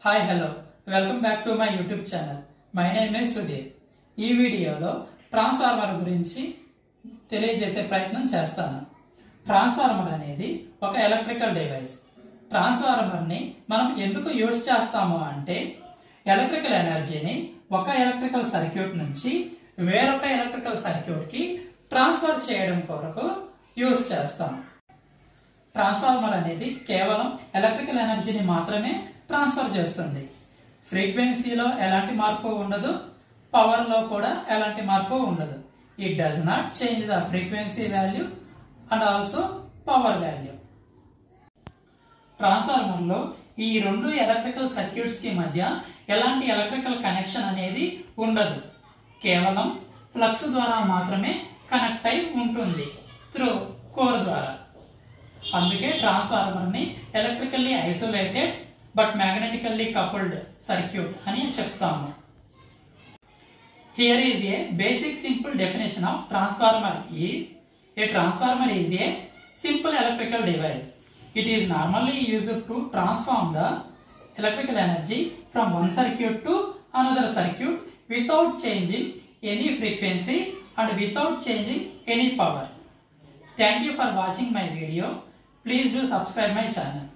Hi, hello. Welcome back to my YouTube channel. My name is Sudhir. ఈ వీడియోలో transformer గురించి తెలియజేసే ప్రయత్నం చేస్తాను. ట్రాన్స్ఫార్మర్ అనేది ఒక ఎలక్ట్రికల్ డివైస్. ట్రాన్స్ఫార్మర్ ని మనం ఎందుకు యూజ్ చేస్తాము అంటే ఎలక్ట్రికల్ ఎనర్జీని ఒక ఎలక్ట్రికల్ సర్క్యూట్ నుంచి వేరొక ఎలక్ట్రికల్ సర్క్యూట్ కి ట్రాన్స్ఫర్ చేయడం కొరకు యూజ్ చేస్తాం. ట్రాన్స్ఫార్మర్ అనేది కేవలం ఎలక్ట్రికల్ ఎనర్జీని మాత్రమే ట్రాన్స్ఫర్ చేస్తుంది. ఫ్రీక్వెన్సీలో ఎలాంటి మార్పు ఉండదు, పవర్ లో కూడా ఎలాంటి మార్పు ఉండదు. It does not change the frequency value and also power value. Transformer లో ఈ రెండు ఎలక్ట్రికల్ సర్క్యూట్స్ కి మధ్య ఎలాంటి ఎలక్ట్రికల్ కనెక్షన్ అనేది ఉండదు. కేవలం ఫ్లక్స్ ద్వారా మాత్రమే కనెక్ట్ అయి ఉంటుంది త్రూ కోర్ ద్వారా. అందుకే ట్రాన్స్ఫార్మర్ ని electrically isolated but మ్యాగ్నెటికల్లీ coupled circuit అని చెప్తాము. Here is a basic simple definition of transformer is a transformer is a simple electrical device. It is normally used to transform the electrical energy from one circuit to another circuit without changing any frequency and without changing any power. Thank you for watching my video. Please do subscribe my channel.